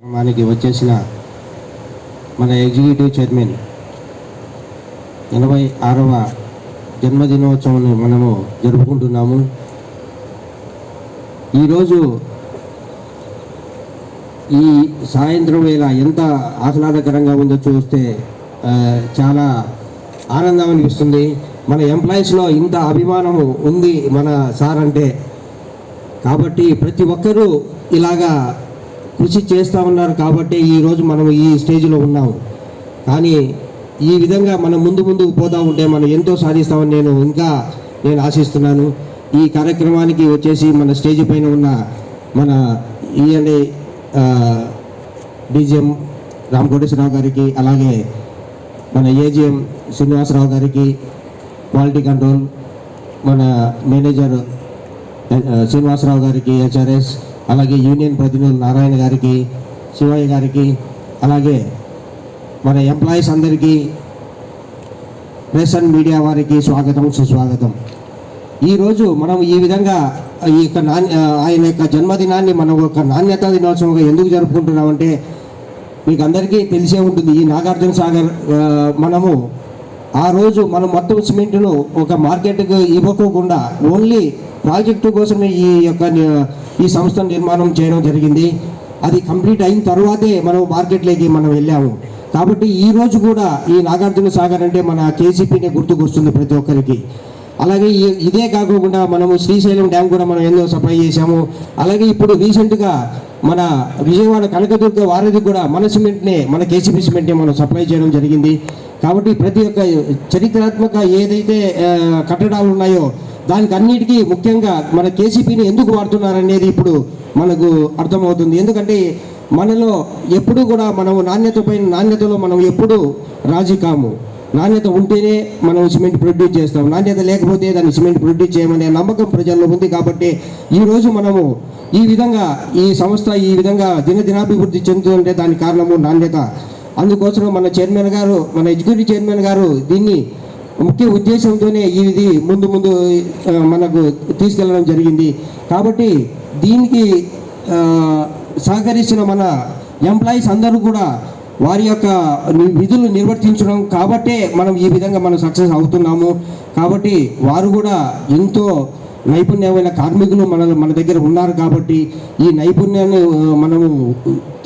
మనకి వచ్చేసిన మన ఎగ్జిక్యూటివ్ చైర్మన్ 86వ జన్మదినోత్సవాన్ని మనము జరుపుకుంటున్నాము. ఈరోజు ఈ సాయంత్రం వేళ ఎంత ఆహ్లాదకరంగా ఉందో చూస్తే చాలా ఆనందం అనిపిస్తుంది. మన ఎంప్లాయీస్లో ఇంత అభిమానము ఉంది మన సార్ అంటే. కాబట్టి ప్రతి ఒక్కరూ ఇలాగా కృషి చేస్తూ ఉన్నారు కాబట్టి ఈరోజు మనం ఈ స్టేజ్లో ఉన్నాము. కానీ ఈ విధంగా మనం ముందుకు పోతూ ఉంటే మనం ఎంతో సాధిస్తామని నేను ఆశిస్తున్నాను. ఈ కార్యక్రమానికి వచ్చేసి మన స్టేజ్ పైన ఉన్న మన ఈఎన్ఏ డీజీఎం రామకోటేశ్వరరావు గారికి, అలాగే మన ఏజీఎం శ్రీనివాసరావు గారికి, క్వాలిటీ కంట్రోల్ మన మేనేజర్ శ్రీనివాసరావు గారికి, హెచ్ఆర్ఎస్, అలాగే యూనియన్ ప్రతినిధులు నారాయణ గారికి, శివయ్య గారికి, అలాగే మన ఎంప్లాయీస్ అందరికీ, ప్రెస్ అండ్ మీడియా వారికి స్వాగతం, సుస్వాగతం. ఈరోజు మనం ఈ విధంగా ఈ యొక్క ఆయన యొక్క జన్మదినాన్ని మనం ఒక నాణ్యతా దినోత్సవంగా ఎందుకు జరుపుకుంటున్నామంటే మీకు అందరికీ తెలిసే ఉంటుంది. ఈ నాగార్జున సాగర్ మనము ఆ రోజు మనం మొత్తం సిమెంట్ను ఒక మార్కెట్కు ఇవ్వకోకుండా ఓన్లీ ప్రాజెక్టు కోసమే ఈ సంస్థ నిర్మాణం చేయడం జరిగింది. అది కంప్లీట్ అయిన తర్వాతే మనం మార్కెట్లోకి మనం వెళ్ళాము. కాబట్టి ఈరోజు కూడా ఈ నాగార్జున సాగర్ అంటే మన కేసీపీనే గుర్తుకొస్తుంది ప్రతి ఒక్కరికి. అలాగే ఇదే కాకుండా మనము శ్రీశైలం డ్యామ్ కూడా మనం ఎన్నో సప్లై చేశాము. అలాగే ఇప్పుడు రీసెంట్గా మన విజయవాడ కనకదుర్గ వారధి కూడా మన సిమెంట్నే, మన కేసీపీ సిమెంట్నే మనం సప్లై చేయడం జరిగింది. కాబట్టి ప్రతి ఒక్క చరిత్రాత్మక ఏదైతే కట్టడాలు ఉన్నాయో దానికి అన్నిటికీ ముఖ్యంగా మన కేసీపీని ఎందుకు వాడుతున్నారనేది ఇప్పుడు మనకు అర్థమవుతుంది. ఎందుకంటే మనలో ఎప్పుడు కూడా మనం నాణ్యతలో మనం ఎప్పుడు రాజీ కాము. నాణ్యత ఉంటేనే మనం సిమెంట్ ప్రొడ్యూస్ చేస్తాం, నాణ్యత లేకపోతే దాన్ని సిమెంట్ ప్రొడ్యూస్ చేయమనే నమ్మకం ప్రజల్లో ఉంది. కాబట్టి ఈరోజు మనము ఈ విధంగా ఈ సంస్థ ఈ విధంగా దినాభివృద్ధి చెందుతుంటే దానికి కారణము నాణ్యత. అందుకోసం మన చైర్మన్ గారు, మన ఎగ్జిక్యూటివ్ చైర్మన్ గారు దీన్ని ముఖ్య ఉద్దేశంతోనే ఇది ముందు మనకు తీసుకెళ్ళడం జరిగింది. కాబట్టి దీనికి సహకరించిన మన ఎంప్లాయీస్ అందరూ కూడా వారి యొక్క విధులు నిర్వర్తించడం కాబట్టే మనం ఈ విధంగా మనం సక్సెస్ అవుతున్నాము. కాబట్టి వారు కూడా ఎంతో నైపుణ్యమైన కార్మికులు మన దగ్గర ఉన్నారు. కాబట్టి ఈ నైపుణ్యాన్ని మనము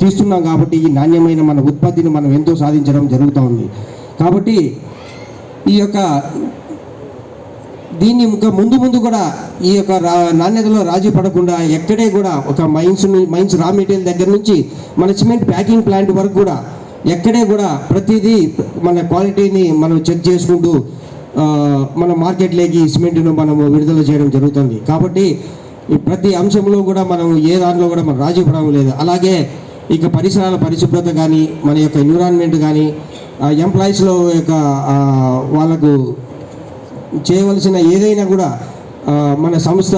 తీస్తున్నాం. కాబట్టి ఈ నాణ్యమైన మన ఉత్పత్తిని మనం ఎంతో సాధించడం జరుగుతూ ఉంది. కాబట్టి ఈ యొక్క దీన్ని ఇంకా ముందు కూడా ఈ యొక్క నాణ్యతలో రాజీ పడకుండా ఎక్కడే కూడా ఒక మైన్స్ రా మెటీరియల్ దగ్గర నుంచి మన సిమెంట్ ప్యాకింగ్ ప్లాంట్ వరకు కూడా ఎక్కడే కూడా ప్రతిదీ మన క్వాలిటీని మనం చెక్ చేసుకుంటూ మన మార్కెట్లోకి సిమెంట్ను మనము విడుదల చేయడం జరుగుతుంది. కాబట్టి ప్రతి అంశంలో కూడా మనం ఏ దాంట్లో కూడా మనం రాజీ పడడం లేదు. అలాగే ఇక పరిసరాల పరిశుభ్రత కానీ, మన యొక్క ఎన్విరాన్మెంట్ కానీ, ఎంప్లాయీస్లో యొక్క వాళ్ళకు చేయవలసిన ఏదైనా కూడా మన సంస్థ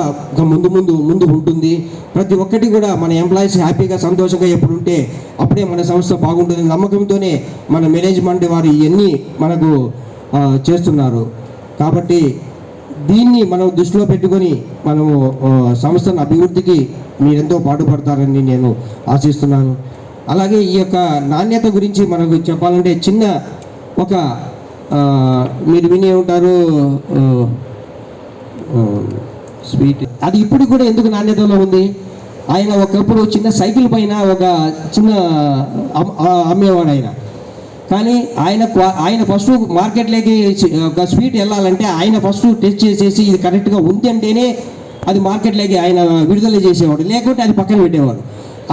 ముందు ఉంటుంది. ప్రతి ఒక్కటి కూడా మన ఎంప్లాయీస్ హ్యాపీగా సంతోషంగా ఎప్పుడు ఉంటే అప్పుడే మన సంస్థ బాగుంటుంది. నమ్మకంతోనే మన మేనేజ్మెంట్ వారు ఇవన్నీ మనకు చేస్తున్నారు. కాబట్టి దీన్ని మనం దృష్టిలో పెట్టుకొని మనము సంస్థను అభివృద్ధికి మీరెంతో పాటుపడతారని నేను ఆశిస్తున్నాను. అలాగే ఈ యొక్క నాణ్యత గురించి మనకు చెప్పాలంటే చిన్న ఒక మీరు వినే ఉంటారు స్వీట్, అది ఇప్పుడు కూడా ఎందుకు నాణ్యతలో ఉంది. ఆయన ఒకప్పుడు చిన్న సైకిల్ పైన ఒక చిన్న అమ్మేవాడు ఆయన. కానీ ఆయన ఫస్ట్ మార్కెట్లోకి ఒక స్వీట్ వెళ్ళాలంటే ఆయన ఫస్ట్ టెస్ట్ చేసేసి ఇది కరెక్ట్గా ఉంది అంటేనే అది మార్కెట్లోకి ఆయన విడుదల చేసేవాడు, లేకుంటే అది పక్కన పెట్టేవాడు.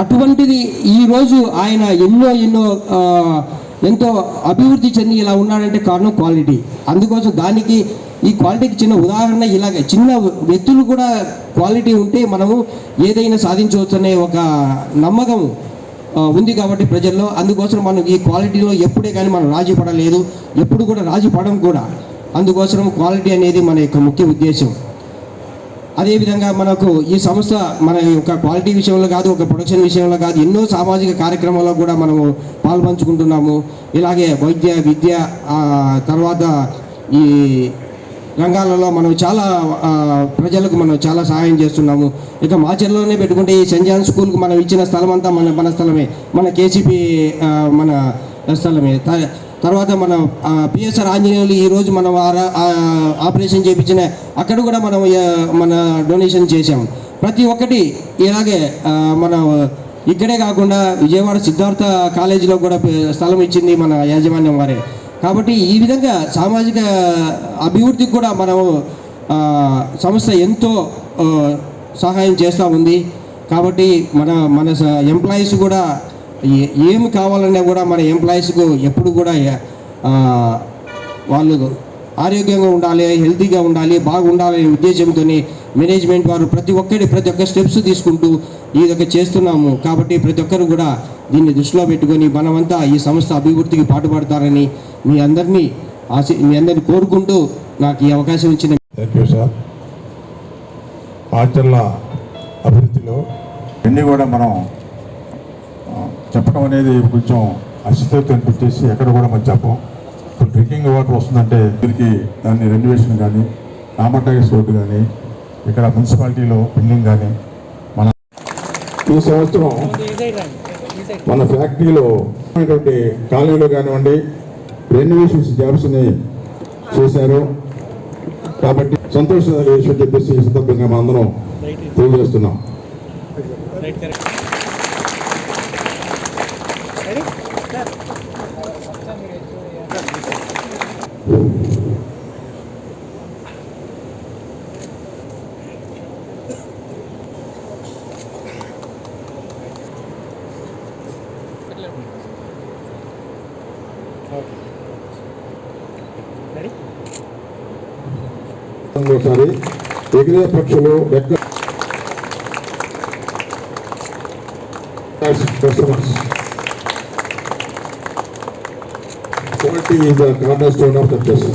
అటువంటిది ఈరోజు ఆయన ఎంతో అభివృద్ధి చెంది ఇలా ఉన్నాడంటే కారణం క్వాలిటీ. అందుకోసం దానికి ఈ క్వాలిటీకి చిన్న ఉదాహరణ ఇలాగే చిన్న వ్యక్తులు కూడా క్వాలిటీ ఉంటే మనము ఏదైనా సాధించవచ్చు అనే ఒక నమ్మకం ఉంది కాబట్టి ప్రజల్లో. అందుకోసం మనం ఈ క్వాలిటీలో ఎప్పుడే కానీ మనం రాజీ పడలేదు, ఎప్పుడు కూడా రాజీ పడం కూడా. అందుకోసం క్వాలిటీ అనేది మన యొక్క ముఖ్య ఉద్దేశం. అదేవిధంగా మనకు ఈ సంస్థ మన యొక్క క్వాలిటీ విషయంలో కాదు, ఒక ప్రొడక్షన్ విషయంలో కాదు, ఎన్నో సామాజిక కార్యక్రమాల్లో కూడా మనము పాల్పంచుకుంటున్నాము. ఇలాగే వైద్య విద్య, తర్వాత ఈ రంగాలలో మనం చాలా ప్రజలకు మనం చాలా సహాయం చేస్తున్నాము. ఇక మాచర్లోనే పెట్టుకుంటే ఈ సెంట్ జాన్ స్కూల్కి మనం ఇచ్చిన స్థలం అంతా మన స్థలమే, మన కేసీపీ మన స్థలమే. తర్వాత మన పిఎస్ఆర్ ఆంజనేయులు ఈరోజు మనం ఆపరేషన్ చేయించిన అక్కడ కూడా మనం మన డొనేషన్ చేశాము. ప్రతి ఒక్కటి ఇలాగే మన ఇక్కడే కాకుండా విజయవాడ సిద్ధార్థ కాలేజీలో కూడా స్థలం ఇచ్చింది మన యాజమాన్యం వారే. కాబట్టి ఈ విధంగా సామాజిక అభివృద్ధికి కూడా మనము సంస్థ ఎంతో సహాయం చేస్తూ ఉంది. కాబట్టి మన ఎంప్లాయీస్ కూడా ఏమి కావాలన్నా కూడా మన ఎంప్లాయీస్కు ఎప్పుడు కూడా వాళ్ళు ఆరోగ్యంగా ఉండాలి, హెల్తీగా ఉండాలి, బాగుండాలనే ఉద్దేశంతో మేనేజ్మెంట్ వారు ప్రతి ఒక్క స్టెప్స్ తీసుకుంటూ ఇదొక చేస్తున్నాము. కాబట్టి ప్రతి ఒక్కరు కూడా దీన్ని దృష్టిలో పెట్టుకొని మనమంతా ఈ సంస్థ అభివృద్ధికి పాటుపడతారని మీ అందరినీ కోరుకుంటూ నాకు ఈ అవకాశం ఇచ్చిన థ్యాంక్ యూ సార్. ఆచరణ అభివృద్ధిలో ఇవన్నీ కూడా మనం చెప్పడం అనేది కొంచెం అసిస్టెంట్ అనిపించేసి ఎక్కడ కూడా మనం చెప్పం. ఇప్పుడు డ్రింకింగ్ వాటర్ వస్తుందంటే దీనికి దాన్ని రెన్యువేషన్ కానీ, నామటైజ్ రోడ్డు కానీ, ఇక్కడ మున్సిపాలిటీలో బిల్డింగ్ కానీ మన ఈ సంవత్సరం మన ఫ్యాక్టరీలో కాలనీలో కానివ్వండి రెన్యువేషన్స్ జాబ్స్ని చేశారు. కాబట్టి సంతోషంగా విషయం చెప్పేసి ఈ సందర్భంగా మనందరం తెలియజేస్తున్నాం. ఒకసారి ఎగిరే పక్షులు customers quality is the corner stone of success.